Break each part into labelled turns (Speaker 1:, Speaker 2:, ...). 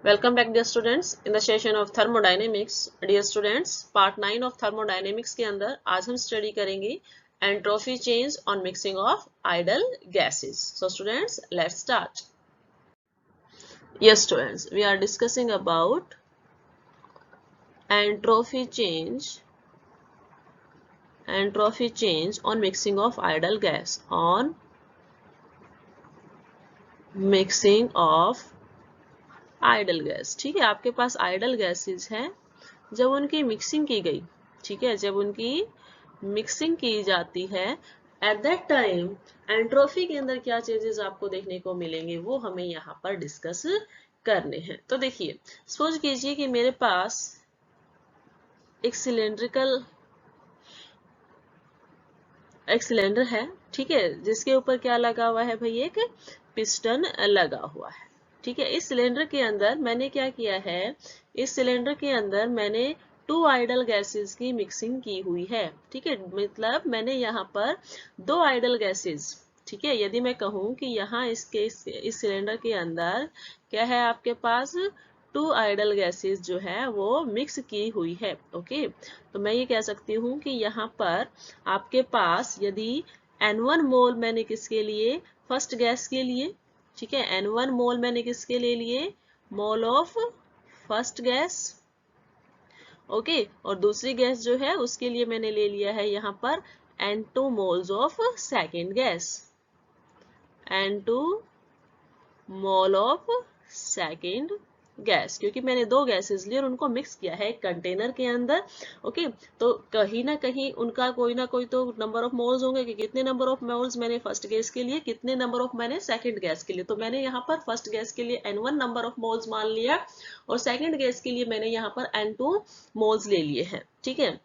Speaker 1: Welcome back dear students in the session of thermodynamics. Dear students, part 9 of thermodynamics के अंदर आज हम study करेंगे entropy change on mixing of ideal gases. So students, let's start. Yes students, we are discussing about entropy change on mixing of ideal gas, on mixing of idol gas. ठीक है, आपके पास idol gases हैं. जब उनकी mixing की गई, ठीक है, जब उनकी मिक्सिंग की जाती है, एट दैट टाइम एंट्रोफी के अंदर क्या चेंजेस आपको देखने को मिलेंगे वो हमें यहाँ पर डिस्कस करने हैं. तो देखिए, सपोज कीजिए कि मेरे पास एक सिलेंडर है, ठीक है, जिसके ऊपर क्या लगा हुआ है भाई, एक पिस्टन लगा हुआ है. ठीक है, इस सिलेंडर के अंदर मैंने क्या किया है, इस सिलेंडर के अंदर मैंने 2 आइडल गैसेस की मिक्सिंग की हुई है. ठीक है, मतलब मैंने यहाँ पर 2 आइडल गैसेस, ठीक है, यदि मैं कहूँ कि यहाँ इस सिलेंडर के अंदर क्या है, आपके पास 2 आइडल गैसेस जो है वो मिक्स की हुई है. ओके, तो मैं ये कह सकती हूँ कि यहाँ पर आपके पास यदि N1 मोल मैंने किसके लिए, फर्स्ट गैस के लिए, ठीक है, N1 मोल मैंने किसके ले लिए, mole of first gas. Okay, और दूसरी गैस जो है उसके लिए मैंने ले लिया है यहाँ पर N2 moles of second gas, N2 mole of second gas, क्योंकि मैंने 2 गैसेस लिए और उनको मिक्स किया है एक कंटेनर के अंदर. ओके, तो कहीं ना कहीं उनका कोई ना कोई तो नंबर ऑफ मोल्स होंगे कि कितने नंबर ऑफ मोल्स मैंने फर्स्ट गैस के लिए, कितने नंबर ऑफ मैंने सेकंड गैस के लिए. तो मैंने यहाँ पर फर्स्ट गैस के लिए N1 नंबर ऑफ मोल्स मान लिया और सेकंड गैस के लिए मैंने यहाँ पर N2 मोल्स ले लिए हैं. ठीक है,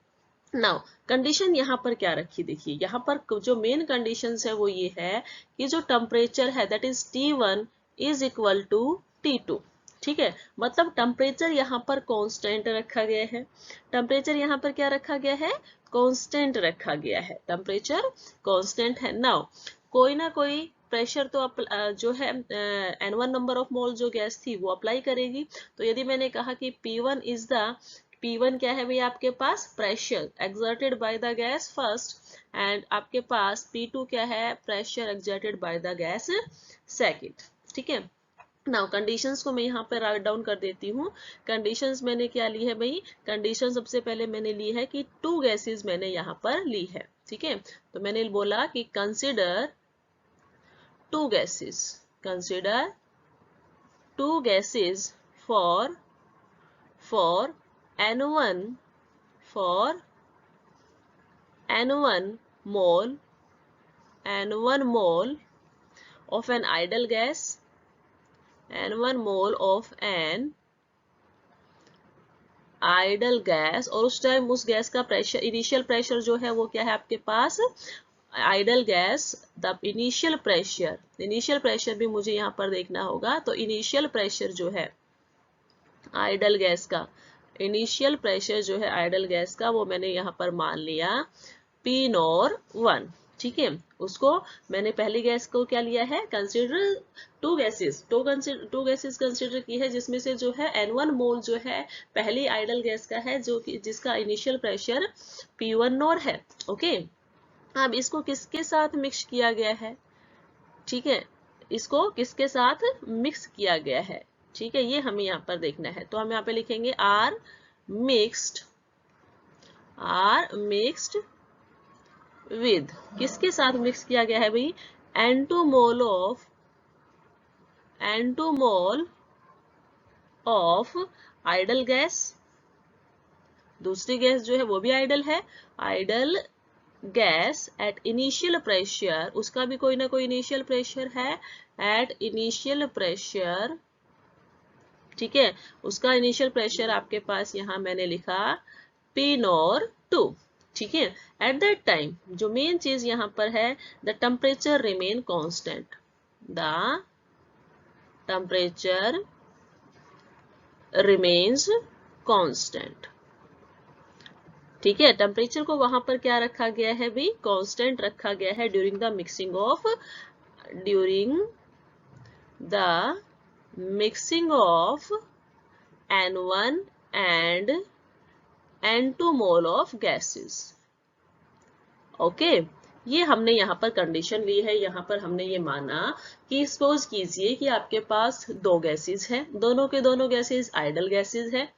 Speaker 1: नाउ कंडीशन यहाँ पर क्या रखी, देखिए यहाँ पर जो मेन कंडीशन है वो ये है कि जो टेम्परेचर है that is T1 is equal to T2. ठीक है, मतलब टेम्परेचर यहाँ पर कांस्टेंट रखा गया है. टेम्परेचर यहाँ पर क्या रखा गया है, कांस्टेंट रखा गया है. टेम्परेचर कांस्टेंट है. नाउ कोई ना कोई प्रेशर तो जो है N1 नंबर ऑफ मोल जो गैस थी वो अप्लाई करेगी. तो यदि मैंने कहा कि P1 क्या है भाई, आपके पास pressure exerted by the gas first, and आपके पास P2 क्या है, pressure exerted by the gas second. ठीक है, नाउ कंडीशंस को मैं यहाँ पे राइट डाउन कर देती हूँ. कंडीशंस मैंने क्या ली है भाई, कंडीशन सबसे पहले मैंने ली है कि 2 गैसेस मैंने यहाँ पर ली है. ठीक है, तो मैंने बोला कि consider 2 gases for N1 mole of an ideal gas, N1 mole of an idol gas. और उस टाइम उस गैस का प्रेशर, इनिशियल प्रेशर जो है वो क्या है आपके पास, ideal gas the initial pressure भी मुझे यहाँ पर देखना होगा. तो इनिशियल प्रेशर जो है आइडल गैस का, इनिशियल प्रेशर जो है आइडल गैस का वो मैंने यहाँ पर मान लिया P01. ठीक है, उसको मैंने पहली गैस को क्या लिया है, कंसिडर 2 गैसेस कंसिडर की है, जिसमें से जो है N1 मोल जो है पहली आइडल गैस का है, जो कि जिसका इनिशियल प्रेशर P1 नॉर है. ओके, अब इसको किसके साथ मिक्स किया गया है, ठीक है, इसको किसके साथ मिक्स किया गया है, ठीक है, ये हमें यहाँ पर देखना है. तो हम यहाँ पे लिखेंगे आर मिक्स्ड विद, किसके साथ मिक्स किया गया है भाई, N2 mole of idol gas. दूसरी गैस जो है वो भी आइडल है, ideal gas at initial pressure, उसका भी कोई ना कोई इनिशियल प्रेशर है, एट इनिशियल प्रेशर. ठीक है, उसका इनिशियल प्रेशर आपके पास यहाँ मैंने लिखा P02. ठीक है, एट दैट टाइम जो मेन चीज यहाँ पर है, the temperature remain constant, the temperature remains constant. ठीक है, टेम्परेचर को वहां पर क्या रखा गया है भाई, कांस्टेंट रखा गया है during the mixing of N1 and N2 mole of gases. Okay ये हमने यहाँ पर कंडीशन ली है, यहाँ पर हमने ये माना कि सपोज कीजिए कि आपके पास दो गैसेस हैं, दोनों के दोनों गैसेस आइडल गैसेस है।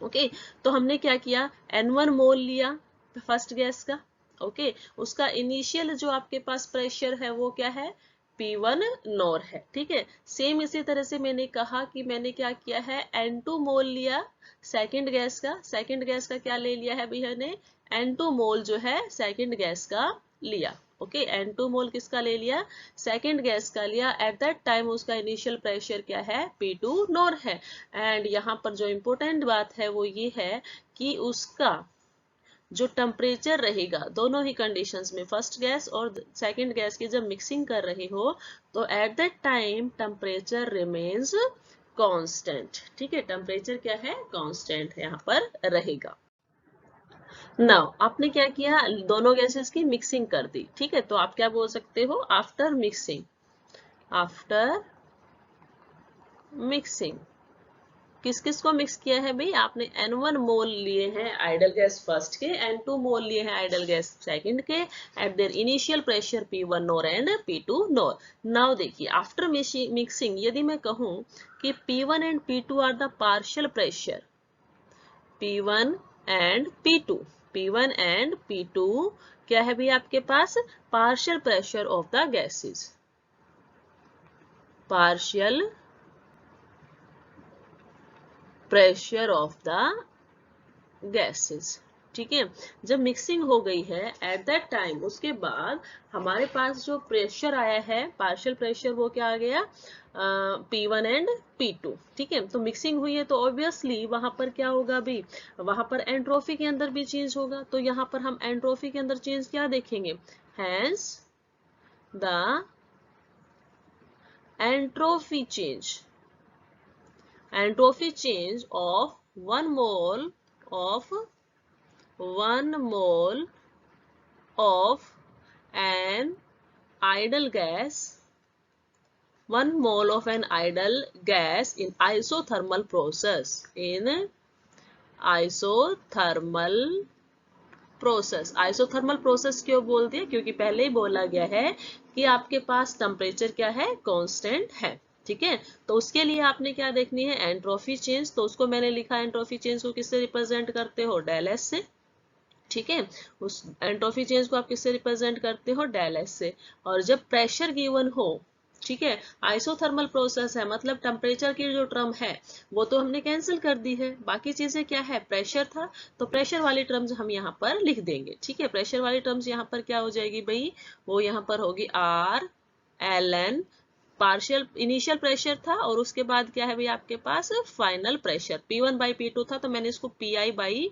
Speaker 1: ओके तो हमने क्या किया, N1 मोल लिया फर्स्ट गैस का। ओके उसका इनिशियल जो आपके पास प्रेशर है वो क्या है, P1 नॉर है। ठीक है सेम इसी तरह से मैंने कहा कि मैंने क्या किया है, N2 मोल लिया सेकंड गैस का। सेकंड गैस का क्या ले लिया है भैया ने, N2 मोल जो है सेकंड गैस का लिया। ओके N2 मोल किसका ले लिया, सेकंड गैस का लिया। एट दैट टाइम उसका इनिशियल प्रेशर क्या है, P2 नॉर है। एंड यहाँ पर जो इम्पोर्टेंट बात है वो ये है कि उसका जो टेम्परेचर रहेगा दोनों ही कंडीशंस में, फर्स्ट गैस और सेकंड गैस की जब मिक्सिंग कर रहे हो तो at that time temperature remains constant. ठीक है टेम्परेचर क्या है, कांस्टेंट यहाँ पर रहेगा। नाउ आपने क्या किया, दोनों गैसेस की मिक्सिंग कर दी। ठीक है तो आप क्या बोल सकते हो, आफ्टर मिक्सिंग, आफ्टर मिक्सिंग किस किस को मिक्स किया है भाई, आपने N1 मोल लिए हैं आइडल गैस फर्स्ट के, N2 मोल लिए हैं आइडल गैस सेकंड के, at their initial pressure P1 naught and P2 naught. Now देखिए आफ्टर मिक्सिंग यदि मैं कहूं कि P1 and P2 are the partial pressure, P1 and P2, P1 and P2 क्या है भाई आपके पास, partial pressure of the gases, partial pressure of the gases. ठीक है जब मिक्सिंग हो गई है एट दैट टाइम उसके बाद हमारे पास जो प्रेशर आया है पार्शियल प्रेशर वो क्या आ गया, P1 एंड P2। ठीक है तो मिक्सिंग हुई है तो ऑब्वियसली वहां पर क्या होगा भी, वहां पर एंट्रोफी के अंदर भी चेंज होगा। तो यहाँ पर हम एंट्रोफी के अंदर चेंज क्या देखेंगे, hence the entropy change, entropy change of 1 mole of 1 mole of an ideal gas, 1 mole of an ideal gas in isothermal process, in isothermal process. Isothermal process क्यों बोल दिया, क्योंकि पहले ही बोला गया है कि आपके पास टेम्परेचर क्या है, कांस्टेंट है। ठीक है तो उसके लिए आपने क्या देखनी है, एंट्रोफी चेंज। तो उसको मैंने लिखा एंट्रोफी चेंज को किससे रिप्रेजेंट करते हो, डेल एस से। ठीक है उस एंट्रोफी चेंज को आप किससे रिप्रेजेंट करते हो, डेल एस से। और जब प्रेशर गिवन हो, ठीक है आइसोथर्मल प्रोसेस है मतलब टेम्परेचर की जो टर्म है वो तो हमने कैंसिल कर दी है, बाकी चीजें क्या है, प्रेशर था तो प्रेशर वाली टर्म्स हम यहाँ पर लिख देंगे। ठीक है प्रेशर वाली टर्म्स यहाँ पर क्या हो जाएगी भाई, वो यहाँ पर होगी R L N, partial initial pressure था और उसके बाद क्या है भाई आपके पास final pressure, P1 by P2 था तो मैंने इसको PI बाई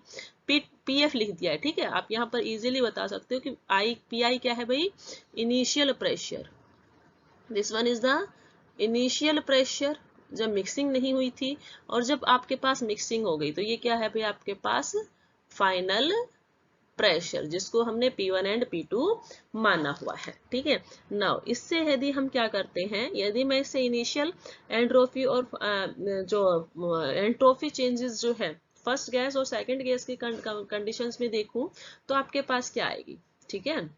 Speaker 1: PF लिख दिया है। ठीक है आप यहाँ पर इजीली बता सकते हो कि PI क्या है भाई, initial pressure, this one is the initial pressure जब मिक्सिंग नहीं हुई थी, और जब आपके पास मिक्सिंग हो गई तो ये क्या है भाई आपके पास फाइनल प्रेशर, जिसको हमने P1 एंड P2 माना हुआ है। ठीक है नाउ इससे यदि हम क्या करते हैं, यदि मैं इससे इनिशियल एंट्रोफी और जो एंट्रोफी चेंजेस जो है फर्स्ट गैस और सेकंड गैस की कंडीशंस में देखूं तो आपके पास क्या आएगी। ठीक है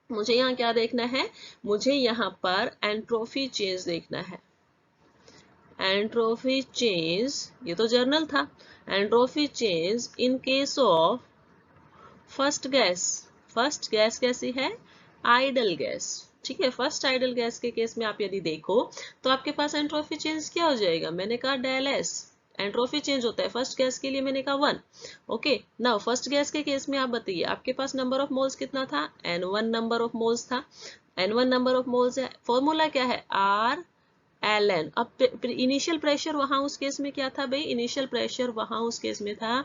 Speaker 1: मुझे यहाँ क्या देखना है, मुझे यहाँ पर एंट्रोफी चेंज देखना है। एंट्रोफी चेंज ये तो जर्नल था, entropy change in case of first gas. First gas कैसी है, आइडल गैस। ठीक है फर्स्ट आइडल गैस के केस में आप यदि देखो तो आपके पास एंट्रोफी चेंज क्या हो जाएगा, मैंने कहा डेल एस, एंट्रोफी चेंज होता है फर्स्ट गैस के लिए मैंने कहा 1। ओके नाउ फर्स्ट गैस के केस में आप बताइए आपके पास नंबर ऑफ मोल्स कितना था, N1 नंबर ऑफ मोल्स था। N1 नंबर ऑफ मोल्स है, फॉर्मूला क्या है, आर एल एन। अब इनिशियल प्रेशर वहां उस केस में क्या था भाई, इनिशियल प्रेशर वहां उस केस में था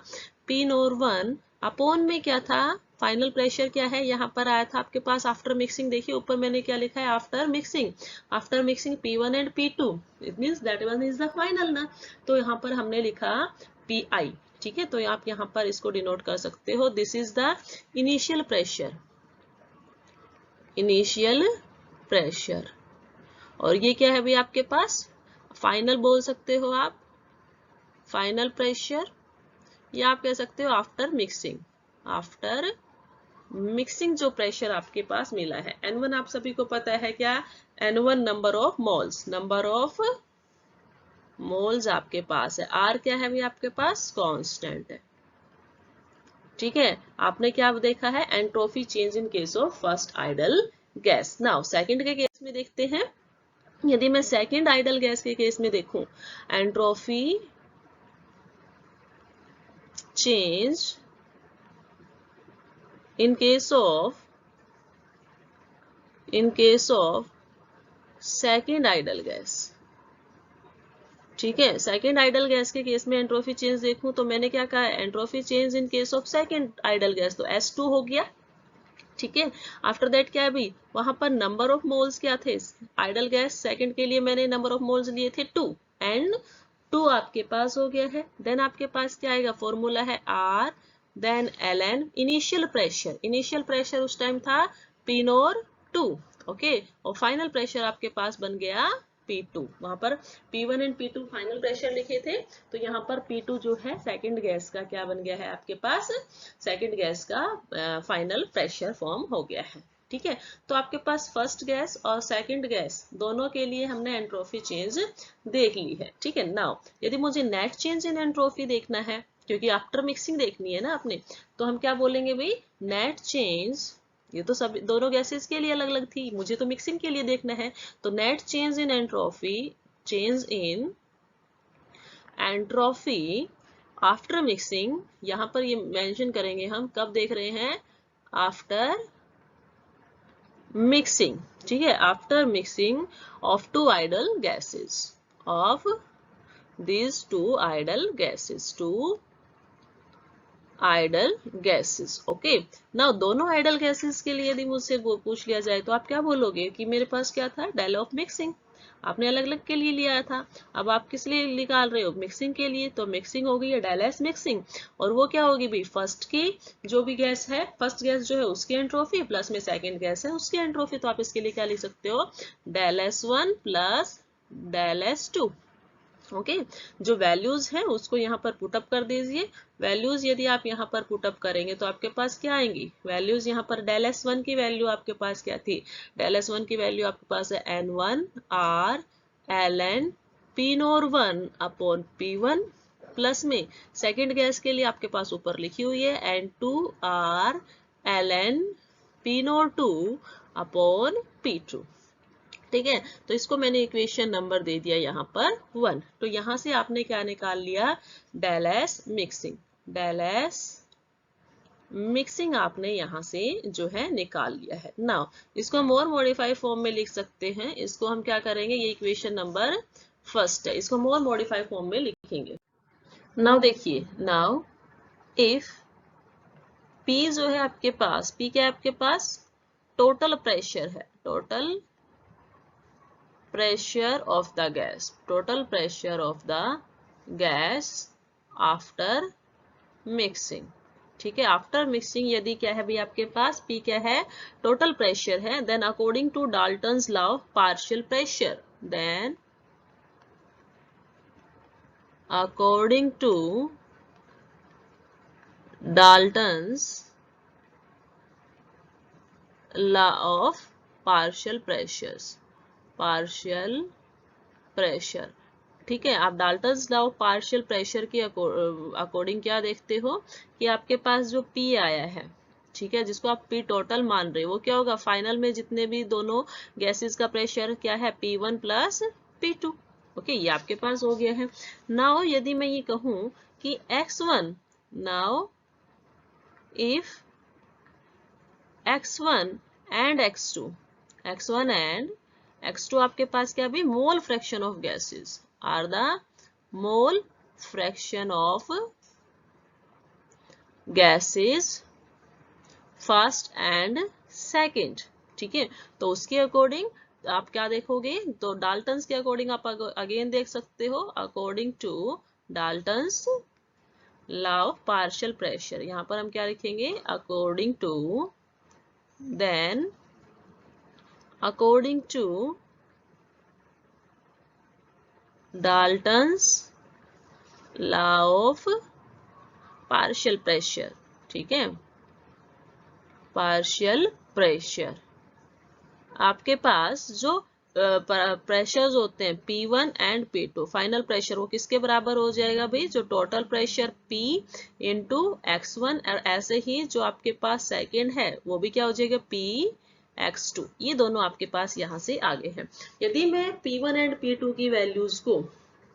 Speaker 1: P नॉर 1 अपॉन में क्या था, फाइनल प्रेशर क्या है यहाँ पर आया था आपके पास आफ्टर मिक्सिंग। देखिए ऊपर मैंने क्या लिखा है, after mixing, after mixing P1 and P2, it means that one is the final ना, तो यहाँ पर हमने लिखा PI। ठीक है तो आप यहाँ पर इसको डिनोट कर सकते हो, this is the initial pressure, initial pressure. और ये क्या है भाई आपके पास, फाइनल बोल सकते हो आप, फाइनल प्रेशर, या आप कह सकते हो आफ्टर मिक्सिंग। आफ्टर मिक्सिंग जो प्रेशर आपके पास मिला है, N1 आप सभी को पता है क्या, N1 number of moles, number of moles आपके पास है, R क्या है भी आपके पास, कांस्टेंट है। ठीक है, आपने क्या देखा है, entropy change in case of first ideal gas. Now second के केस में देखते हैं। यदि मैं सेकंड आइडल गैस के केस में देखूं, entropy change in case of second idol gas. ठीक है, सेकेंड आइडल गैस के केस में एंट्रोपी चेंज देखूं तो मैंने क्या कहा, entropy change in case of second idol gas, तो S2 हो गया। ठीक है, आफ्टर दैट क्या है भी, वहां पर नंबर ऑफ मोल्स क्या थे, आइडल गैस सेकेंड के लिए मैंने नंबर ऑफ मोल्स लिए थे 2, एंड 2 आपके पास हो गया है। देन आपके पास क्या आएगा, फॉर्मूला है R, then Ln, initial pressure उस टाइम था P नॉर 2, ओके, और फाइनल प्रेशर आपके पास बन गया P2। वहां पर P1 and P2 final pressure लिखे थे, तो यहाँ पर P2 जो है सेकंड गैस का क्या बन गया है आपके पास, सेकंड गैस का फाइनल प्रेशर फॉर्म हो गया है। ठीक है, तो आपके पास फर्स्ट गैस और सेकंड गैस दोनों के लिए हमने एंट्रोपी चेंज देख ली है। ठीक है, नाउ यदि मुझे नेट चेंज इन एंट्रोपी देखना है, क्योंकि आफ्टर मिक्सिंग देखनी है ना आपने, तो हम क्या बोलेंगे भाई, नेट चेंज, ये तो सब दोनों गैसेस के लिए अलग अलग थी, मुझे तो मिक्सिंग के लिए देखना है, तो net change in entropy, change in entropy after mixing, यहां पर ये मेंशन करेंगे हम कब देख रहे हैं, आफ्टर मिक्सिंग। ठीक है, after mixing of two idol gases, of these two idle gases, okay. Now दोनों आइडल गैसेस के लिए यदि मुझसे वो पूछ लिया जाए तो आप क्या बोलोगे कि मेरे पास क्या था, डेल ऑफ मिक्सिंग, आपने अलग अलग के लिए लिया था, अब आप किस लिए निकाल रहे हो, मिक्सिंग के लिए, तो मिक्सिंग हो गई है डेल एस मिक्सिंग, और वो क्या होगी भाई, फर्स्ट की जो भी गैस है, फर्स्ट गैस जो है उसकी एंट्रोपी प्लस में सेकेंड गैस है उसकी एंट्रोपी, तो आप इसके लिए क्या लिख सकते हो, del S one plus del S two. Okay, जो वैल्यूज है उसको यहाँ पर पुटअप कर दीजिए। वैल्यूज यदि आप यहाँ पर पुटअप करेंगे तो आपके पास क्या आएंगी, वैल्यूज यहाँ पर डेल एस वन की वैल्यू आपके पास क्या थी, डेल एस वन की वैल्यू आपके पास है N1 R Ln P nor 1 upon P1, plus में सेकेंड गैस के लिए आपके पास ऊपर लिखी हुई है N2 R Ln P नॉर 2 अपॉन P2। ठीक है, तो इसको मैंने इक्वेशन नंबर दे दिया यहाँ पर 1। तो यहां से आपने क्या निकाल लिया, del S mixing, del S mixing आपने यहां से जो है निकाल लिया है। नाउ इसको हम और मॉडिफाइड फॉर्म में लिख सकते हैं, इसको हम क्या करेंगे, ये इक्वेशन नंबर फर्स्ट है, इसको हम और मॉडिफाइड फॉर्म में लिखेंगे। नाउ देखिए, नाउ इफ P जो है आपके पास, P क्या है आपके पास, टोटल प्रेशर है, total pressure of the gas, total pressure of the gas after mixing। ठीक है, आफ्टर मिक्सिंग यदि क्या है भाई आपके पास, P क्या है, टोटल प्रेशर है, then according to Dalton's law of partial pressure, then according to Dalton's law of partial pressures, partial pressure. ठीक है, आप Dalton's law of partial pressure के अकॉर्डिंग क्या देखते हो कि आपके पास जो P आया है, ठीक है, जिसको आप P टोटल मान रहे हो, वो क्या होगा, फाइनल में जितने भी दोनों गैसेस का प्रेशर क्या है, P1 प्लस P2। ओके, ये आपके पास हो गया है। नाउ यदि मैं ये कहूं कि X1, now if X1 and X2, X1 and X2 आपके पास क्या भी, mole fraction of gases are the mole fraction of gases first and second. ठीक है, तो उसके अकॉर्डिंग आप क्या देखोगे, तो डाल्टन्स के अकॉर्डिंग आप अगेन देख सकते हो, according to Dalton's law of partial pressure, यहां पर हम क्या लिखेंगे, according to, then according to Dalton's law of partial pressure, ठीक है, पार्शियल प्रेशर। आपके पास जो प्रेशर्स होते हैं P1 and P2, final pressure वो किसके बराबर हो जाएगा भाई, जो total pressure P into x1, और ऐसे ही जो आपके पास सेकेंड है वो भी क्या हो जाएगा P x2। ये दोनों आपके पास यहाँ से आगे हैं। यदि मैं P1 एंड P2 की वैल्यूज को,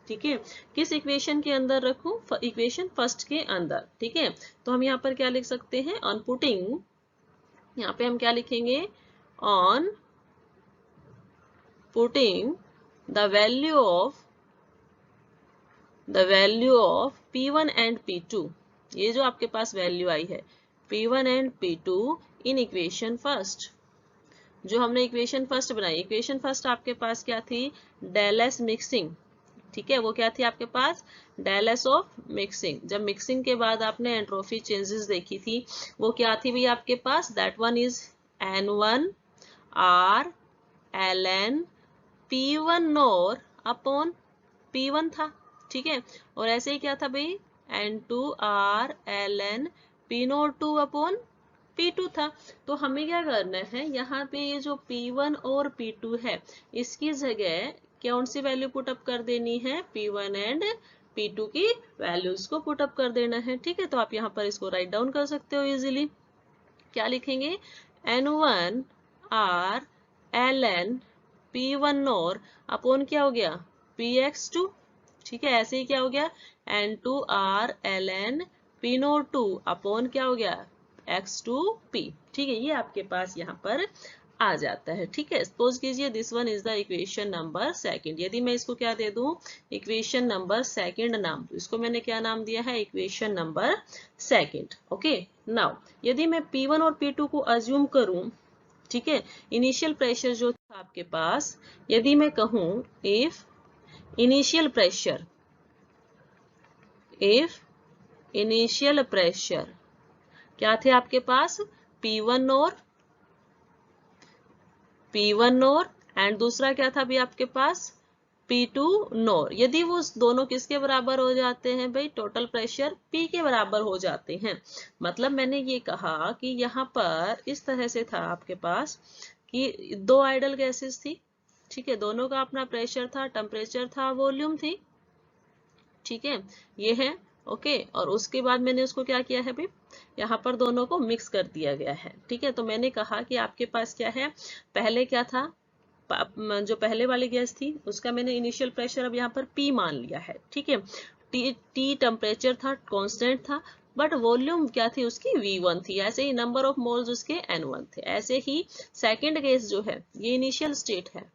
Speaker 1: ठीक है, किस इक्वेशन के अंदर रखूं, इक्वेशन फर्स्ट के अंदर, ठीक है, तो हम यहाँ पर क्या लिख सकते हैं, ऑन पुटिंग, यहाँ पे हम क्या लिखेंगे, on putting the value of P1 and P2, ये जो आपके पास वैल्यू आई है P1 and P2 in equation first, जो हमने इक्वेशन फर्स्ट बनाई, इक्वेशन फर्स्ट आपके पास क्या थी, डेल एस मिक्सिंग, ठीक है, वो क्या थी आपके पास, डेल एस ऑफ मिक्सिंग। जब मिक्सिंग के बाद आपने एंट्रोपी चेंजेस देखी थी वो क्या थी भी आपके पास, that one is N1 R ln P1 naught upon P1 था, ठीक है, और ऐसे ही क्या था भाई, N2 R ln P not 2 upon P2 था। तो हमें क्या करना है, यहाँ पे ये जो P1 और P2 है इसकी जगह कौन सी वैल्यू पुटअप कर देनी है, P1 एंड P2 की वैल्यूज को पुटअप कर देना है, ठीक है। तो आप यहाँ पर इसको राइट डाउन कर सकते हो इजीली। क्या लिखेंगे, N1 R ln P1 naught upon क्या हो गया, Px2, ठीक है, ऐसे ही क्या हो गया, N2 R ln P not 2 upon क्या हो गया, X2P, ठीक है, ये आपके पास यहाँ पर आ जाता है, ठीक है। सपोज कीजिए this one is the equation number second, यदि मैं इसको क्या दे दूं, इक्वेशन नंबर सेकंड नाम दूं, इसको मैंने क्या नाम दिया है, equation number second, okay. Now यदि मैं P1 और P2 को अज्यूम करूं, ठीक है, इनिशियल प्रेशर जो था आपके पास, यदि मैं कहूं इफ इनिशियल प्रेशर क्या थे आपके पास, P1 और एंड दूसरा क्या था भी आपके पास, P2 नॉर, यदि वो दोनों किसके बराबर हो जाते हैं भाई, टोटल प्रेशर P के बराबर हो जाते हैं। मतलब मैंने ये कहा कि यहाँ पर इस तरह से था आपके पास कि दो आइडल गैसेस थी, ठीक है, दोनों का अपना प्रेशर था, टेम्परेचर था, वॉल्यूम थी, ठीक है, ये है, ओके। और उसके बाद मैंने उसको क्या किया है भाई, यहाँ पर दोनों को मिक्स कर दिया गया है, ठीक है। तो मैंने कहा कि आपके पास क्या है, पहले क्या था, जो पहले वाली गैस थी उसका मैंने इनिशियल प्रेशर अब यहाँ पर P मान लिया है, ठीक है, टी टेम्परेचर था, कांस्टेंट था, बट वॉल्यूम क्या थी उसकी V1 थी, ऐसे ही नंबर ऑफ मोल्स उसके N1 थे। ऐसे ही सेकेंड गैस जो है ये इनिशियल स्टेट है,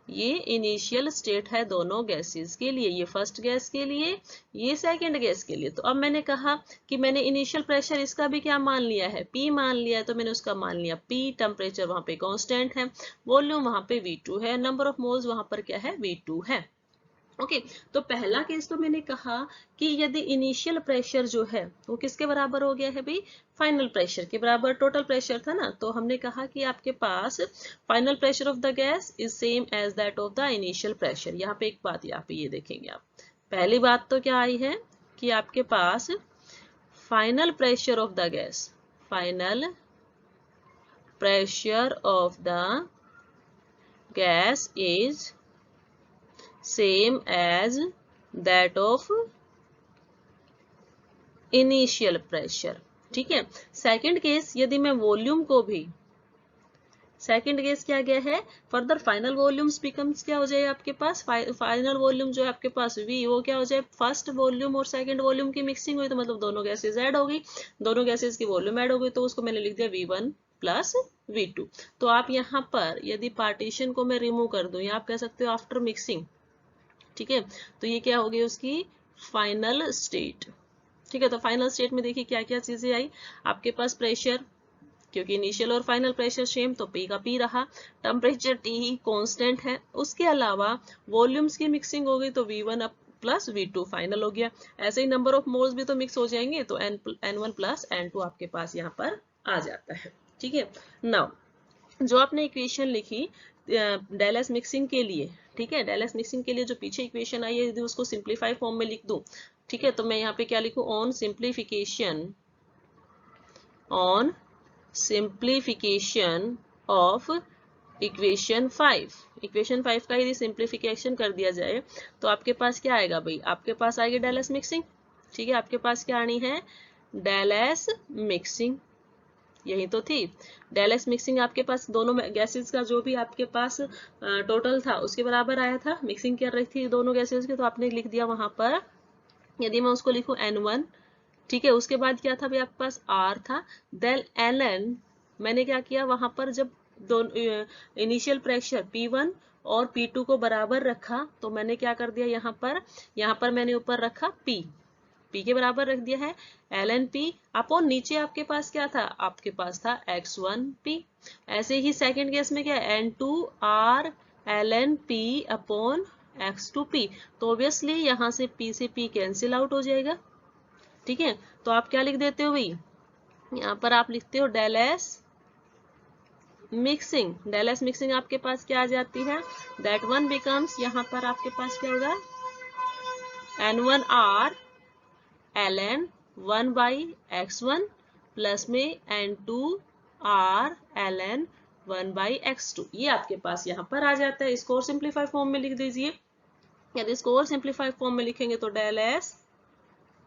Speaker 1: ये इनिशियल स्टेट है दोनों गैसेस के लिए, ये फर्स्ट गैस के लिए, ये सेकंड गैस के लिए। तो अब मैंने कहा कि मैंने इनिशियल प्रेशर इसका भी क्या मान लिया है, P मान लिया है, तो मैंने उसका मान लिया P, टेम्परेचर वहां पे कांस्टेंट है, वॉल्यूम वहां पे V2 है, नंबर ऑफ मोल्स वहां पर क्या है, V2 है, ओके। तो पहला केस तो मैंने कहा कि यदि इनिशियल प्रेशर जो है वो किसके बराबर हो गया है भाई, फाइनल प्रेशर के बराबर, टोटल प्रेशर था ना, तो हमने कहा कि आपके पास final pressure of the gas is same as that of the initial pressure. यहाँ पे एक बात यहाँ पे ये देखेंगे आप, पहली बात तो क्या आई है कि आपके पास final pressure of the gas, final pressure of the gas is same as that of initial pressure, ठीक है। सेकंड केस यदि मैं वॉल्यूम को भी, सेकंड केस क्या गया है, फर्दर फाइनल वॉल्यूम्स बिकम्स क्या हो जाए आपके पास, फाइनल वॉल्यूम जो है आपके पास V, वो क्या हो जाए, फर्स्ट वॉल्यूम और सेकंड वॉल्यूम की मिक्सिंग हुई, तो मतलब दोनों गैसेस ऐड हो गई, दोनों गैसेस की वॉल्यूम ऐड हो गई, तो उसको मैंने लिख दिया V1 प्लस V2। तो आप यहाँ पर यदि पार्टीशन को मैं रिमूव कर दूं, या आप कह सकते हो आफ्टर मिक्सिंग, ठीक है, तो ये क्या होगी उसकी फाइनल स्टेट, ठीक है। तो फाइनल स्टेट में देखिए क्या क्या चीजें आई आपके पास, प्रेशर, क्योंकि इनिशियल और फाइनल प्रेशर सेम तो P का P रहा, टेम्परेचर T कांस्टेंट है, उसके अलावा वॉल्यूम्स की मिक्सिंग हो गई तो V1 प्लस V2 फाइनल हो गया, ऐसे ही नंबर ऑफ मोल्स भी तो मिक्स हो जाएंगे, तो N1 प्लस N2 आपके पास यहाँ पर आ जाता है, ठीक है। नाउ जो आपने इक्वेशन लिखी डेल एस मिक्सिंग के लिए, ठीक है, डेल एस मिक्सिंग के लिए जो पीछे इक्वेशन आई है यदि उसको सिंप्लीफाई फॉर्म में लिख दूं, ठीक है, तो मैं यहाँ पे क्या लिखूं, on simplification of equation 5, equation 5 का यदि सिंप्लीफिकेशन कर दिया जाए तो आपके पास क्या आएगा भाई, आपके पास आएगी डेल एस मिक्सिंग, ठीक है, आपके पास क्या आनी है, डेल एस मिक्सिंग, यही तो थी डेल एस मिक्सिंग, आपके पास दोनों गैसेस का जो भी आपके पास टोटल था उसके बराबर आया था, मिक्सिंग कर रही थी दोनों गैसेस की, तो आपने लिख दिया वहां पर, यदि मैं उसको लिखूं N1, ठीक है, उसके बाद क्या था भाई आपके पास R था, देन Ln, मैंने क्या किया वहां पर, जब दोनों इनिशियल प्रेशर P1 और P2 को बराबर रखा तो मैंने क्या कर दिया यहाँ पर मैंने ऊपर रखा P के बराबर रख दिया है ln P अपॉन नीचे आपके पास क्या था, आपके पास था x1P। ऐसे ही सेकंड केस में क्या है, N2R ln P upon x2P, तो ऑब्वियसली यहाँ से P से P कैंसिल आउट हो जाएगा, ठीक है, तो आप क्या लिख देते हो भाई, यहाँ पर आप लिखते हो del S mixing, del S mixing आपके पास क्या आ जाती है, दैट वन बिकम्स, यहाँ पर आपके पास क्या होगा, N1R ln 1 by x1 plus में N2R ln 1 बाई x2, ये आपके पास यहाँ पर आ जाता है, इसको और सिंप्लीफाई फॉर्म में लिख दीजिए, यदि इसको और सिंप्लीफाई फॉर्म में लिखेंगे तो डेल एस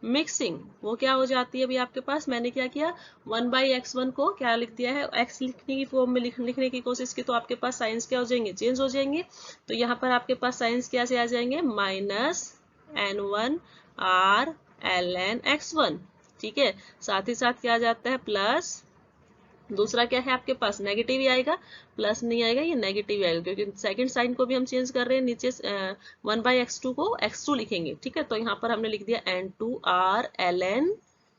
Speaker 1: मिक्सिंग वो क्या हो जाती है अभी आपके पास, मैंने क्या किया 1 बाई x1 को क्या लिख दिया है, x लिखने की फॉर्म में लिखने की कोशिश की, तो आपके पास साइंस क्या हो जाएंगे, चेंज हो जाएंगे, तो यहाँ पर आपके पास साइंस क्या से आ जाएंगे, माइनस N1R ln x1, ठीक है, साथ ही साथ क्या आ जाता है प्लस, दूसरा क्या है आपके पास नेगेटिव ही आएगा, प्लस नहीं आएगा, ये नेगेटिव आएगा क्योंकि सेकंड साइन को भी हम चेंज कर रहे हैं, नीचे 1 बाई x2 को x2 लिखेंगे, ठीक है, तो यहाँ पर हमने लिख दिया N2R ln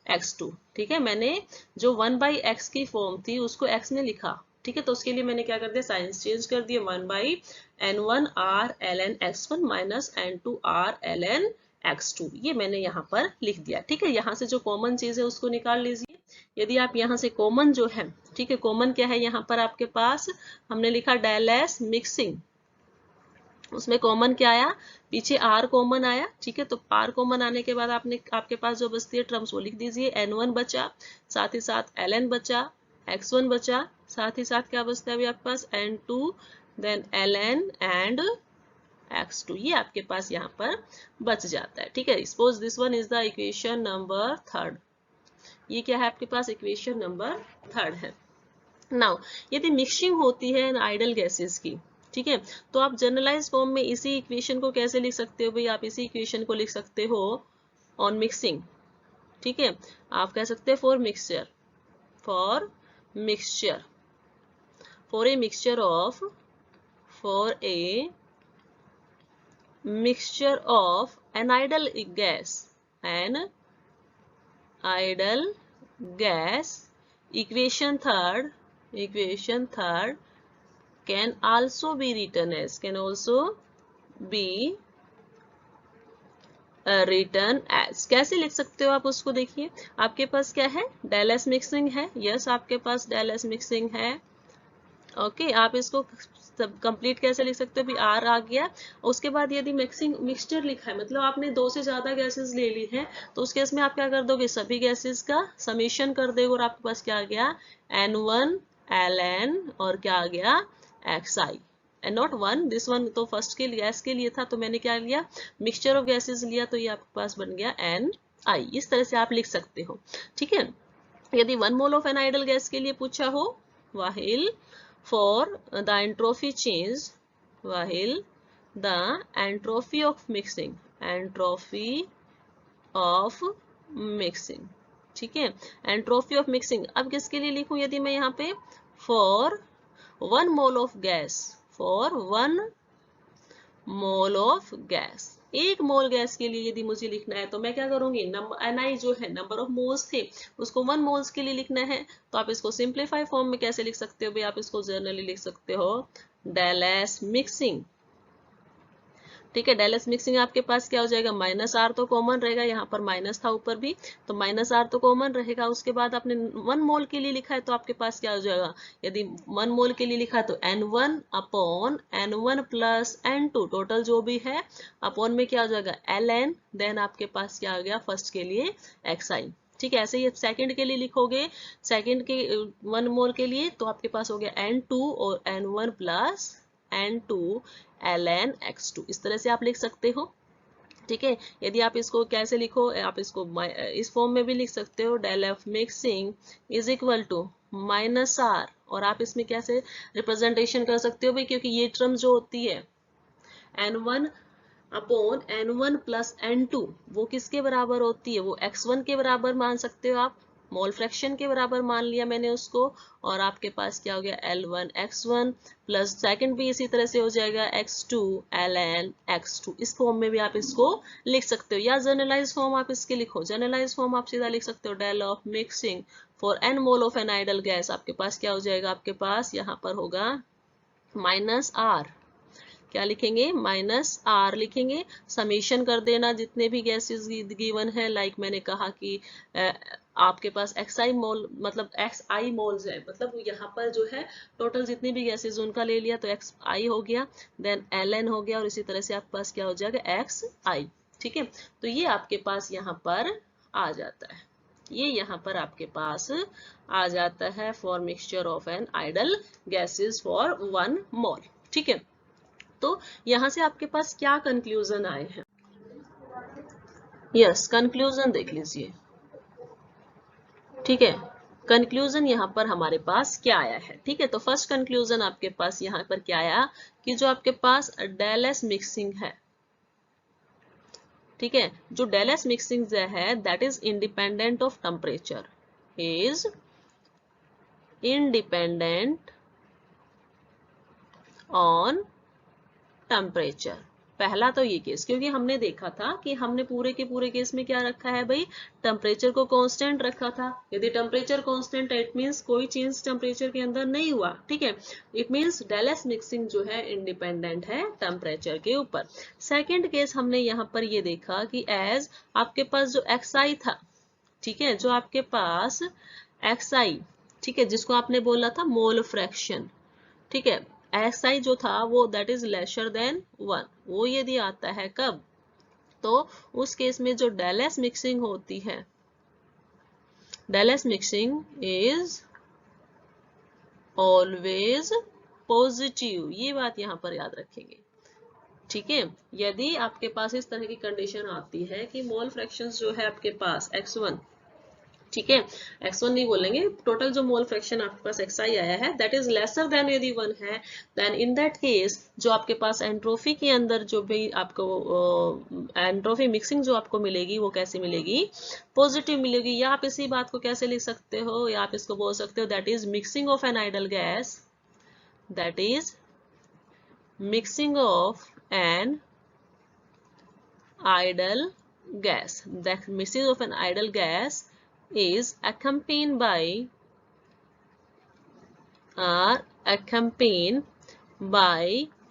Speaker 1: x2, ठीक है, मैंने जो 1 बाई x की फॉर्म थी उसको x ने लिखा, ठीक है, तो उसके लिए मैंने क्या कर दिया, साइंस चेंज कर दिया, 1 by N1R ln x1 minus N2R ln x2, ये मैंने यहाँ पर लिख दिया, ठीक है, यहाँ से जो कॉमन चीज है उसको निकाल लीजिए, यदि आप यहाँ से कॉमन जो है, ठीक है, कॉमन क्या है यहाँ पर आपके पास, हमने लिखा डेल एस मिक्सिंग, उसमें कॉमन क्या आया, पीछे R कॉमन आया, ठीक है, तो R कॉमन आने के बाद आपके पास जो बचती है टर्म्स वो लिख दीजिए, N1 बचा, साथ ही साथ Ln बचा, x1 बचा, साथ ही साथ क्या बचता है अभी आपके पास N2 then Ln and x2, ये आपके पास यहाँ पर बच जाता है, ठीक है, suppose this one is the equation number 3, ये क्या है आपके पास, इक्वेशन नंबर 3 है। नाउ यदि मिक्सिंग होती है आइडल गैसेस की, ठीक है, तो आप जनरलाइज फॉर्म में इसी इक्वेशन को कैसे लिख सकते हो भाई, आप इसी इक्वेशन को लिख सकते हो ऑन मिक्सिंग, ठीक है, आप कह सकते हैं for mixture a mixture of an idle gas, equation third can also be written as कैसे लिख सकते हो आप उसको, देखिए आपके पास क्या है, डेल एस मिक्सिंग है, यस आपके पास डेल एस मिक्सिंग है, ओके, आप इसको सब कंप्लीट कैसे लिख सकते हो, भी R आ गया, उसके बाद यदि मिक्सचर लिखा है मतलब आपने 2 से ज्यादा गैसेस ले ली है, तो उस केस में आप क्या कर दोगे, सभी गैसेस का समीशन कर दोगे और आपके पास क्या आ गया, N1 ln और क्या आ गया xi, and not 1, this one तो फर्स्ट के लिए गैस के लिए था, तो मैंने क्या लिया, मिक्सचर ऑफ गैसेस लिया, तो ये आपके पास बन गया Ni, इस तरह से आप लिख सकते हो, ठीक है, यदि 1 mole of an idol gas के लिए पूछा हो, while the entropy change, while the entropy of mixing, ठीक है, entropy of mixing, अब किसके लिए लिखूं, यदि मैं यहाँ पे for 1 mole of gas, 1 mole gas के लिए यदि मुझे लिखना है तो मैं क्या करूंगी, Ni जो है नंबर ऑफ मोल्स थे उसको 1 मोल्स के लिए लिखना है, तो आप इसको सिंप्लीफाई फॉर्म में कैसे लिख सकते हो भाई, आप इसको जनरली लिख सकते हो डेल एस मिक्सिंग, ठीक है। डेल एस मिक्सिंग आपके पास क्या हो जाएगा, माइनस आर तो कॉमन रहेगा, यहाँ पर माइनस था ऊपर भी, तो माइनस आर तो कॉमन रहेगा। उसके बाद आपने 1 मोल के लिए लिखा है तो आपके पास क्या हो जाएगा, यदि 1 मोल के लिए लिखा है तो N1 upon N1 plus N2 total जो भी है अपॉन में क्या हो जाएगा Ln, देन आपके पास क्या हो गया फर्स्ट के लिए xi। ठीक है, ऐसे ही सेकंड के लिए लिखोगे, सेकंड के 1 मोल के लिए तो आपके पास हो गया N2 और N1 plus N2 ln x2, इस तरह से आप लिख सकते हो। ठीक है, यदि आप इसको कैसे लिखो, आप इसको इस फॉर्म में भी लिख सकते हो, del F mixing is equal to minus R, और आप इसमें कैसे रिप्रेजेंटेशन कर सकते हो भाई, क्योंकि ये टर्म जो होती है N1 upon N1 plus N2 वो किसके बराबर होती है, वो x1 के बराबर मान सकते हो आप, मोल फ्रैक्शन के बराबर मान लिया मैंने उसको, और आपके पास क्या हो गया L1 x1 प्लस सेकंड भी इसी तरह से हो जाएगा x2 ln x2। इस फॉर्म में भी आप इसको लिख सकते हो, या जनरलाइज फॉर्म आप इसके लिखो, जनरलाइज फॉर्म आप सीधा लिख सकते हो, del of mixing for n mole of an idol gas, आपके पास क्या हो जाएगा, आपके पास यहाँ पर होगा माइनस आर, क्या लिखेंगे, माइनस आर लिखेंगे, समेशन कर देना जितने भी गैसेस गिवन है, लाइक मैंने कहा कि आपके पास xi मोल मतलब xi मोल्स है, मतलब यहाँ पर जो है टोटल जितनी भी गैसेस उनका ले लिया तो xi हो गया, देन ln हो गया, और इसी तरह से आपके पास क्या हो जाएगा xi। ठीक है, तो ये आपके पास यहाँ पर आ जाता है, ये यहाँ पर आपके पास आ जाता है for mixture of an idol gases for 1 mole. ठीक है, तो यहां से आपके पास क्या कंक्लूजन आए हैं, यस कंक्लूजन देख लीजिए। ठीक है, कंक्लूजन यहाँ पर हमारे पास क्या आया है। ठीक है, तो फर्स्ट कंक्लूजन आपके पास यहाँ पर क्या आया कि जो आपके पास डेल एस मिक्सिंग है, ठीक है, जो डेल एस मिक्सिंग है that is independent of temperature, is independent on temperature. पहला तो ये केस, क्योंकि हमने देखा था कि हमने पूरे के पूरे केस में क्या रखा है भाई, टेम्परेचर को कांस्टेंट रखा था। यदि टेम्परेचर कांस्टेंट है इट मींस कोई चेंज टेम्परेचर के अंदर नहीं हुआ। ठीक है, it means del S mixing जो है इंडिपेंडेंट है टेम्परेचर के ऊपर। सेकेंड केस हमने यहाँ पर ये देखा कि एज आपके पास जो xi था, ठीक है, जो आपके पास xi, ठीक है, जिसको आपने बोला था मोल फ्रैक्शन, ठीक है, xi जो था वो दैट इज लेसर देन 1, वो यदि आता है कब, तो उस केस में जो डेल एस मिक्सिंग होती है, del S mixing is always positive, ये बात यहां पर याद रखेंगे। ठीक है, यदि आपके पास इस तरह की कंडीशन आती है कि मोल फ्रैक्शंस जो है आपके पास x1, ठीक है, x1 नहीं बोलेंगे, टोटल जो मोल फ्रैक्शन आपके पास xi आया है दैट इज लेसर देन यदि 1 है, देन इन दैट केस जो आपके पास एंट्रोफी के अंदर जो भी आपको एंट्रोफी मिक्सिंग जो आपको मिलेगी वो कैसे मिलेगी, पॉजिटिव मिलेगी। या आप इसी बात को कैसे लिख सकते हो, या आप इसको बोल सकते हो that is mixing of an idol gas, that is mixing of an idle gas, the mixing of an idle gas is accompanied by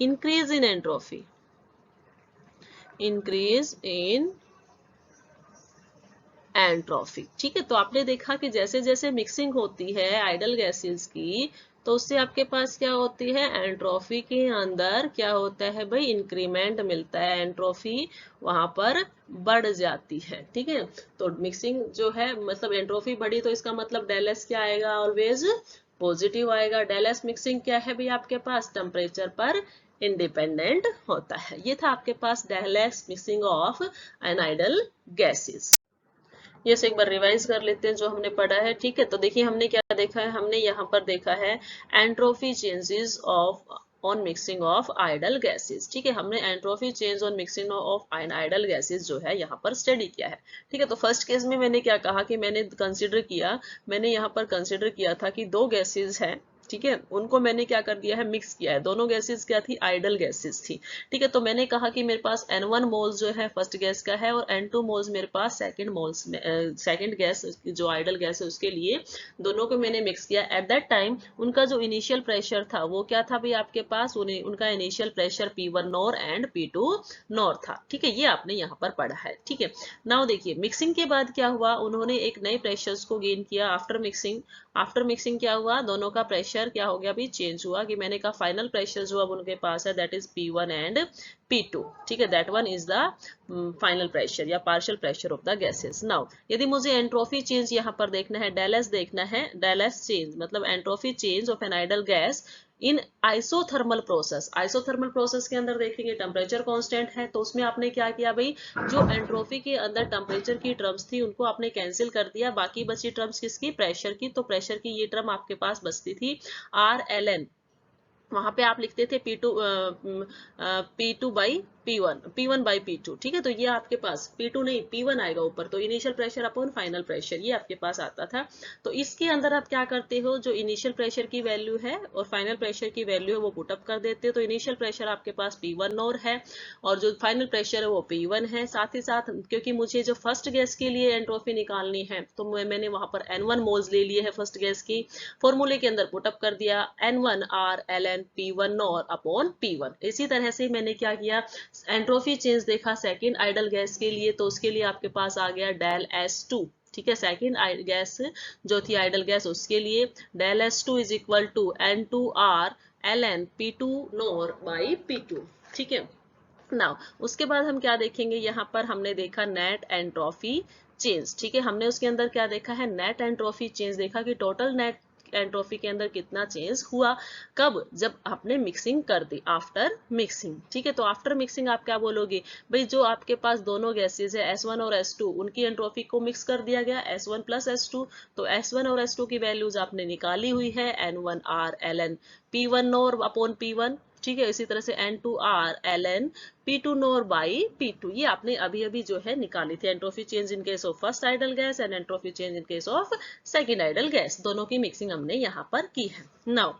Speaker 1: increase in entropy, increase in एंट्रोफी। ठीक है, तो आपने देखा कि जैसे जैसे मिक्सिंग होती है आइडल गैसेस की तो उससे आपके पास क्या होती है, एंट्रोफी के अंदर क्या होता है भाई, इंक्रीमेंट मिलता है, एंट्रोफी वहां पर बढ़ जाती है। ठीक है, तो मिक्सिंग जो है मतलब एंट्रोफी बढ़ी तो इसका मतलब डेल एस क्या आएगा, ऑलवेज पॉजिटिव आएगा। डेल एस मिक्सिंग क्या है भाई आपके पास, टेम्परेचर पर इंडिपेंडेंट होता है। ये था आपके पास del S mixing of an idol gases. ये एक बार रिवाइज कर लेते हैं जो हमने पढ़ा है। ठीक है, तो देखिए हमने क्या देखा है, हमने यहाँ पर देखा है entropy changes of on mixing of ideal gases. ठीक है, हमने entropy change on mixing of ideal gases जो है यहाँ पर स्टडी किया है। ठीक है, तो फर्स्ट केस में मैंने क्या कहा कि मैंने यहाँ पर कंसिडर किया था कि दो गैसेस हैं, ठीक है, उनको मैंने क्या कर दिया है, मिक्स किया है। दोनों गैसेस क्या थी, आइडल गैसेस थी। ठीक है, तो मैंने कहा कि मेरे पास N1 मोल्स जो है फर्स्ट गैस का है और N2 मोल्स मेरे पास सेकंड गैस जो आइडल गैस है उसके लिए, दोनों को मैंने मिक्स किया। एट दैट टाइम उनका जो इनिशियल प्रेशर था वो क्या था भाई आपके पास, उनका initial pressure P1 naught and P2 nor था। ठीक है, ये आपने यहाँ पर पढ़ा है। ठीक है, नाउ देखिए मिक्सिंग के बाद क्या हुआ, उन्होंने एक नए प्रेशर्स को गेन किया आफ्टर मिक्सिंग। आफ्टर मिक्सिंग क्या हुआ, दोनों का प्रेशर क्या हो गया अभी, चेंज हुआ। कि मैंने कहा फाइनल प्रेशर जो अब उनके पास है that is P1 and P2। ठीक है, that one is the final pressure या partial pressure of the gases. Now यदि मुझे एंट्रोफी चेंज यहाँ पर देखना है, डेल एस देखना है, डेल एस चेंज मतलब entropy change of an idol gas in isothermal process. Isothermal process के अंदर देखेंगे टेम्परेचर कांस्टेंट है, तो उसमें आपने क्या किया भाई, जो एंट्रोफी के अंदर टेम्परेचर की टर्म्स थी उनको आपने कैंसिल कर दिया, बाकी बची टर्म्स किसकी, प्रेशर की। तो प्रेशर की ये टर्म आपके पास बचती थी RLN। वहां पे आप लिखते थे P2 by P1 by P2। ठीक है, तो ये आपके पास P2 नहीं P1 आएगा ऊपर, तो initial pressure upon final pressure ये आपके पास आता था। तो इसके अंदर आप क्या करते हो, जो इनिशियल प्रेशर की वैल्यू है और फाइनल प्रेशर की वैल्यू है वो पुटअप कर देते हो। तो इनिशियल प्रेशर आपके पास P1 नॉर है और जो फाइनल प्रेशर है वो P1 है। साथ ही साथ क्योंकि मुझे जो फर्स्ट गैस के लिए एंट्रोफी निकालनी है तो मैंने वहां पर N1 मोल्स ले लिए है फर्स्ट गैस की, फॉर्मूले के अंदर पुटअप कर दिया N1 RLN P1 naught upon P1। इसी तरह से मैंने क्या किया, एंट्रोफी चेंज देखा सेकंड आइडल गैस के लिए, तो उसके लिए आपके पास आ गया डेल S2। ठीक है, सेकंड गैस जो थी आइडल गैस उसके लिए del S2 is equal to N2R ln P2 नॉर बाई P2। ठीक है, नाउ उसके बाद हम क्या देखेंगे, यहाँ पर हमने देखा नेट एंट्रोफी चेंज। ठीक है, हमने उसके अंदर क्या देखा है, नेट एंट्रोफी चेंज देखा कि टोटल नेट एंट्रोफी के अंदर कितना चेंज हुआ, कब, जब आपने मिक्सिंग कर दी, आफ्टर मिक्सिंग। ठीक है, तो आफ्टर मिक्सिंग आप क्या बोलोगे भाई, जो आपके पास दोनों गैसेज है S1 और S2 उनकी एंट्रोफी को मिक्स कर दिया गया S1 प्लस S2। तो S1 और S2 की वैल्यूज आपने निकाली हुई है N1R ln P1 naught upon P1। ठीक है, इसी तरह से N2R ln P2 नॉर बाई P2 ये आपने अभी अभी जो है निकाली थी। Entropy change in case of first ideal gas and entropy change in case of second ideal gas, दोनों की मिक्सिंग हमने यहाँ पर की है। नाउ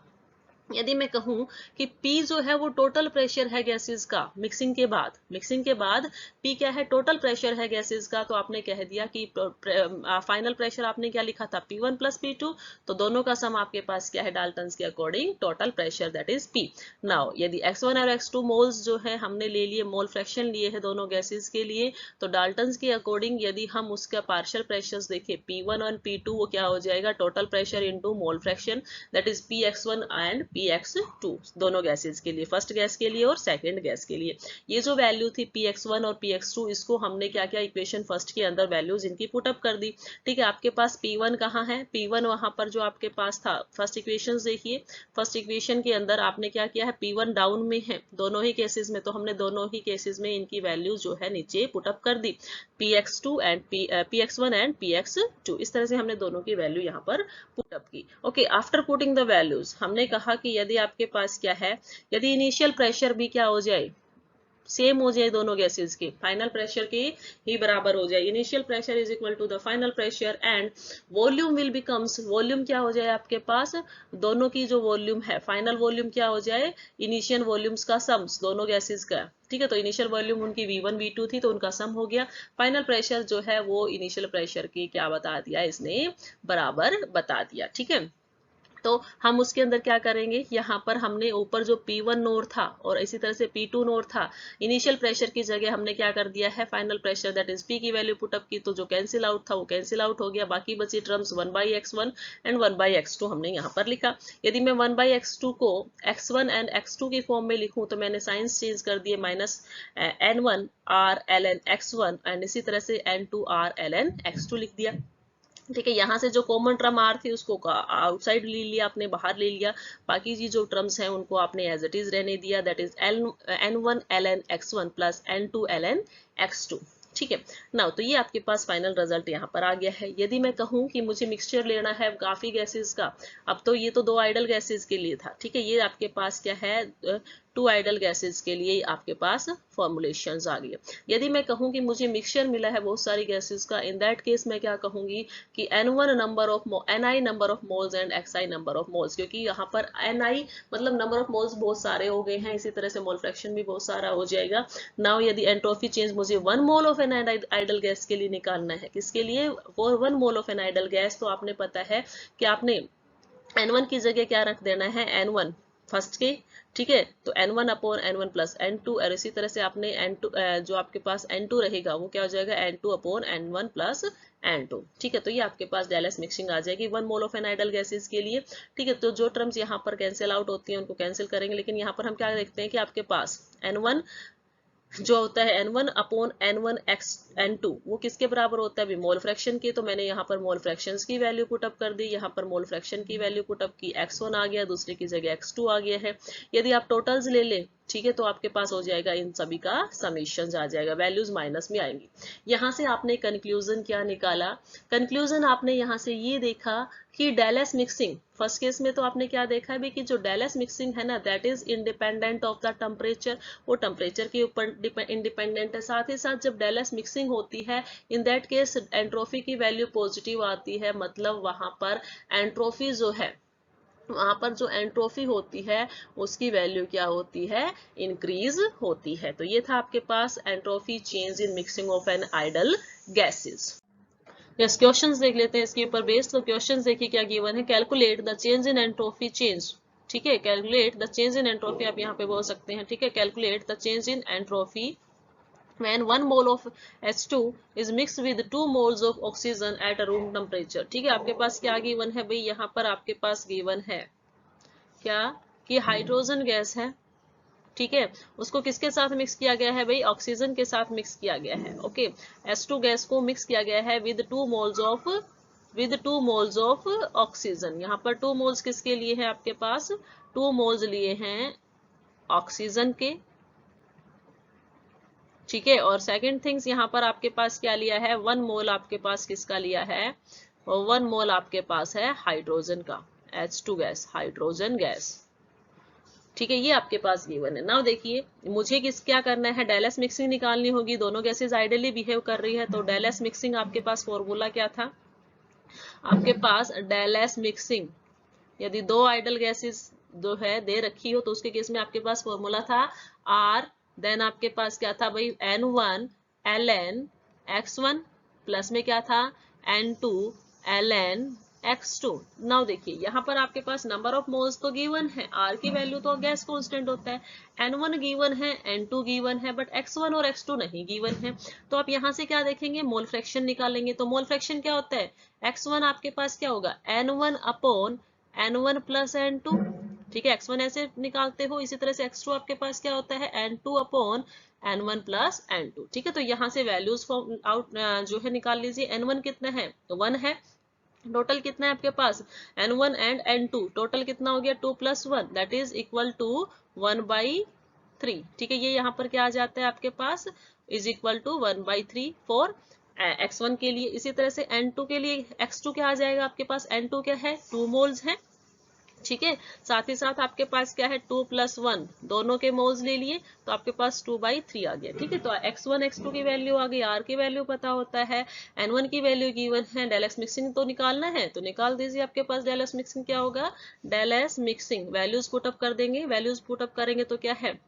Speaker 1: यदि मैं कहूं कि P जो है वो टोटल प्रेशर है गैसेस का मिक्सिंग के बाद, P क्या है, टोटल प्रेशर है गैसेस का, तो आपने कह दिया कि फाइनल प्रेशर आपने क्या लिखा था P1 प्लस P2, तो दोनों का सम आपके पास क्या है, डाल्टन्स के according total pressure that is P। Now यदि X1 और X2 मोल्स जो है हमने ले लिए, मोल फ्रैक्शन लिए है दोनों गैसेस के लिए, तो डाल्टन्स के अकॉर्डिंग यदि हम उसका पार्शियल प्रेशर देखें P1 और P2 वो क्या हो जाएगा, total pressure into mole fraction that is Px1 and Px2 दोनों गैसेस के लिए, फर्स्ट गैस के लिए और सेकंड गैस के लिए। ये जो वैल्यू थी Px1 और Px2 इसको हमने क्या किया, इक्वेशन फर्स्ट के अंदर वैल्यूज इनकी पुटअप कर दी। ठीक है, आपके पास P1 कहाँ है, P1 वहां पर जो आपके पास था फर्स्ट इक्वेशन देखिए, फर्स्ट इक्वेशन के अंदर आपने क्या किया है, P1 डाउन में है दोनों ही केसेस में, तो हमने दोनों ही केसेस में इनकी वैल्यू जो है नीचे पुटअप कर दी, Px1 एंड Px2। इस तरह से हमने दोनों की वैल्यू यहाँ पर पुटअप की। Okay, after putting the values हमने कहा कि यदि आपके पास क्या है, यदि इनिशियल प्रेशर भी क्या हो जाए, सेम हो जाए दोनों गैसेस के, फाइनल प्रेशर के ही बराबर हो जाए, initial pressure is equal to the final pressure and volume will becomes, volume क्या हो जाए आपके पास, दोनों की जो वॉल्यूम है फाइनल वॉल्यूम क्या हो जाए, इनिशियल वॉल्यूम्स का सम्स दोनों गैसेस का। ठीक है, तो इनिशियल वॉल्यूम उनकी V1 V2 थी तो उनका सम हो गया, फाइनल प्रेशर जो है वो इनिशियल प्रेशर की क्या बता दिया इसने, बराबर बता दिया। ठीक है, तो हम उसके अंदर क्या करेंगे, यहाँ पर हमने ऊपर जो P1 नोड था और इसी तरह से P2 नोड था, इनिशियल प्रेशर की जगह हमने क्या कर दिया है, final pressure that is P की वैल्यू पुटअप की, तो जो कैंसिल आउट था वो कैंसिल आउट हो गया, बाकी बची टर्म्स 1/x1 एंड 1/x2 हमने यहाँ पर लिखा। यदि मैं 1/x2 को x1 एंड x2 की फॉर्म में लिखूं तो मैंने साइंस चेंज कर दिए, -N1 R ln x1 and इसी तरह से N2 R ln x2 लिख दिया। ठीक है, यहाँ से जो कॉमन टर्म आर थी उसको आउटसाइड ले लिया आपने, बाहर ले लिया, बाकी जी जो टर्म्स हैं उनको आपने एज इट इज रहने दिया, that is N1 ln x1 plus N2 ln x2। ठीक है, नाउ तो ये आपके पास फाइनल रिजल्ट यहाँ पर आ गया है। यदि मैं कहूँ कि मुझे मिक्सचर लेना है काफी गैसेस का, अब तो ये तो दो आइडल गैसेस के लिए था। ठीक है, ये आपके पास क्या है टू आइडल गैसेस के लिए आपके पास फॉर्मुलेशंस आ गई। यदि मैं कहूँ कि मुझे मिक्सचर मिला है बहुत सारी गैसेस का, इन दैट केस मैं क्या कहूंगी कि N1 number of Ni number of moles and Xi number of moles, क्योंकि यहाँ पर Ni मतलब नंबर ऑफ मोल्स बहुत सारे हो गए हैं, इसी तरह से मोल फ्रैक्शन भी बहुत सारा हो जाएगा। नाउ यदि एंट्रोफी चेंज मुझे 1 mole of an idol gas के लिए निकालना है, किसके लिए, for 1 mole of an idol gas, तो आपने पता है कि आपने N1 की जगह क्या रख देना है, N1 फर्स्ट के, ठीक है, तो N1 upon N1 plus N2, और इसी तरह से आपने N2 जो आपके पास N2 रहेगा वो क्या हो जाएगा, N2 upon N1 plus N2, ठीक है। तो ये आपके पास डेलस मिक्सिंग आ जाएगी 1 mole of an idol gases के लिए, ठीक है। तो जो टर्म्स यहाँ पर कैंसिल आउट होती हैं उनको कैंसिल करेंगे, लेकिन यहाँ पर हम क्या देखते हैं कि आपके पास N1 जो होता है N1 upon N1 x N2 वो किसके बराबर होता है, अभी मोल फ्रैक्शन के, तो मैंने यहाँ पर मोल फ्रैक्शंस की वैल्यू पुट अप कर दी, यहाँ पर मोल फ्रैक्शन की वैल्यू पुट अप की, x1 आ गया, दूसरे की जगह x2 आ गया है। यदि आप टोटल्स ले लें, ठीक है, तो आपके पास हो जाएगा इन सभी का समीशन आ जाएगा, वैल्यूज माइनस में आएंगी। यहाँ से आपने कंक्लूजन क्या निकाला, कंक्लूजन आपने यहाँ से ये देखा कि डेलस मिक्सिंग, फर्स्ट केस में तो आपने क्या देखा है कि जो डेलस मिक्सिंग है ना, that is independent of the temperature, वो टेम्परेचर के ऊपर इंडिपेंडेंट है। साथ ही साथ जब डेलस मिक्सिंग होती है, इन दैट केस एंट्रोफी की वैल्यू पॉजिटिव आती है, मतलब वहां पर एंट्रोफी जो है, वहां पर जो एंट्रोफी होती है उसकी वैल्यू क्या होती है, इंक्रीज होती है। तो ये था आपके पास entropy change in mixing of an idol gases. Yes, questions देख लेते हैं इसके ऊपर बेस्ड। तो क्वेश्चंस देखिए क्या गिवन है, calculate the change in entropy change, ठीक है, calculate the change in entropy आप यहाँ पे बोल सकते हैं, ठीक है, calculate the change in entropy when 1 mole of H2 is mixed with 2 moles of oxygen at a room temperature, ठीक है। आपके पास क्या गिवन है भाई, यहाँ पर आपके पास गिवन है क्या कि हाइड्रोजन गैस है, ठीक है, उसको किसके साथ मिक्स किया गया है भाई, ऑक्सीजन के साथ मिक्स किया गया है, ओके। H2 गैस को मिक्स किया गया है विद 2 मोल्स ऑफ ऑक्सीजन। यहाँ पर 2 मोल्स किसके लिए है, आपके पास 2 मोल्स लिए हैं ऑक्सीजन के, ठीक है। और सेकंड थिंग्स यहाँ पर आपके पास क्या लिया है, 1 मोल आपके पास किसका लिया है, और 1 मोल आपके पास है हाइड्रोजन का, H2 गैस, हाइड्रोजन गैस, ठीक है। ये आपके पास गिवन है। नाउ देखिए मुझे क्या करना है, डेलस मिक्सिंग निकालनी होगी, दोनों गैसेस आइडली बिहेव कर रही है, तो डेलस मिक्सिंग आपके पास फॉर्मूला क्या था, आपके पास डेलस मिक्सिंग, यदि दो आइडल गैसेस जो है दे रखी हो तो उसके केस में आपके पास फॉर्मूला था R, देन आपके पास क्या था भाई N1 ln x1 प्लस में क्या था N2 ln x2। नाउ देखिए यहाँ पर आपके पास नंबर ऑफ मोल्स तो गिवन है, R की वैल्यू तो गैस कांस्टेंट होता है, N1 गिवन है, N2 गिवन है, बट x1 और x2 नहीं गिवन है। तो आप यहाँ से क्या देखेंगे, मोल फ्रैक्शन निकालेंगे। तो मोल फ्रैक्शन क्या होता है, x1 आपके पास क्या होगा N1 upon N1 plus N2, ठीक है, x1 ऐसे निकालते हो, इसी तरह से x2 आपके पास क्या होता है N2 upon N1 plus N2, ठीक है। तो यहाँ से वैल्यूज आउट जो है निकाल लीजिए, N1 कितना है, तो 1 है, टोटल कितना है आपके पास N1 एंड N2, टोटल कितना हो गया 2 + 1 दैट इज इक्वल टू 1/3, ठीक है। ये यहाँ पर क्या आ जाता है आपके पास is equal to 1/3 for x1 के लिए। इसी तरह से N2 के लिए x2 क्या आ जाएगा आपके पास, N2 क्या है 2 मोल्स है, ठीक है। साथ ही साथ आपके पास क्या है 2 + 1 दोनों के मोल्स ले लिए तो आपके पास 2/3 आ गया, ठीक है। तो x1 x2 की वैल्यू आ गई, R की वैल्यू पता होता है, N1 की वैल्यू गिवन है, डेलस मिक्सिंग तो निकालना है तो निकाल दीजिए। आपके पास डेलस मिक्सिंग क्या होगा, Dallas mixing values put up कर देंगे, वैल्यूज पुट अप करेंगे तो क्या है,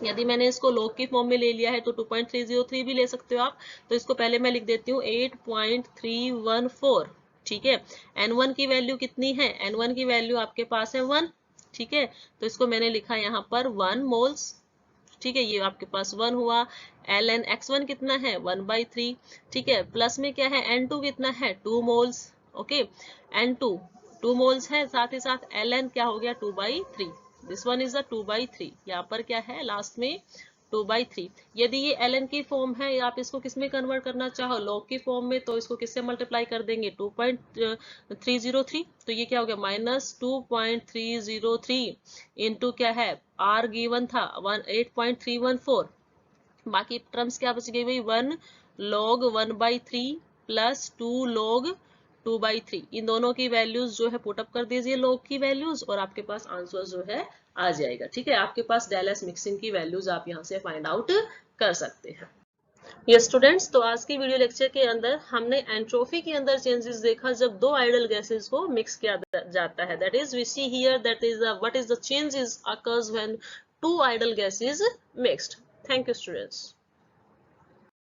Speaker 1: यदि मैंने इसको लॉग की फॉर्म में ले लिया है तो 2.303 भी ले सकते हो आप, तो इसको पहले मैं लिख देती हूँ 8.314, ठीक है। N1 की वैल्यू कितनी है, N1 की वैल्यू आपके पास है 1, ठीक है, तो इसको मैंने लिखा यहाँ पर 1 मोल्स, ठीक है, ये आपके पास 1 हुआ। ln x1 कितना है 1/3, ठीक है, प्लस में क्या है N2 कितना है 2 मोल्स, ओके, N2 2 मोल्स है, साथ ही साथ ln क्या हो गया 2/3, दिस वन इज अ 2/3, यहाँ पर क्या है लास्ट में 2/3। यदि ये ln की फॉर्म है या आप इसको किस में कन्वर्ट करना चाहो लॉग की फॉर्म में, तो इसको किससे मल्टीप्लाई कर देंगे 2.303, तो ये क्या हो गया -2.303 इंटू क्या है R गिवन था 8.314, बाकी टर्म्स क्या बच गई भाई 1 log 1/3 प्लस 2 log 2/3। इन दोनों की वैल्यूज जो है पुटअप कर दीजिए लॉग की वैल्यूज, और आपके पास आंसर जो है आ जाएगा। ठीक है, आपके पास डैलस मिक्सिंग की वैल्यूज आप यहाँ से फाइंड आउट कर सकते हैं। ये स्टूडेंट्स, तो आज की वीडियो लेक्चर के अंदर हमने एंट्रोपी के अंदर चेंजेस देखा जब दो आइडल गैसेस को मिक्स किया जाता है। That is we see here that is what is the changes occurs when two idol gases mixed. Thank you students.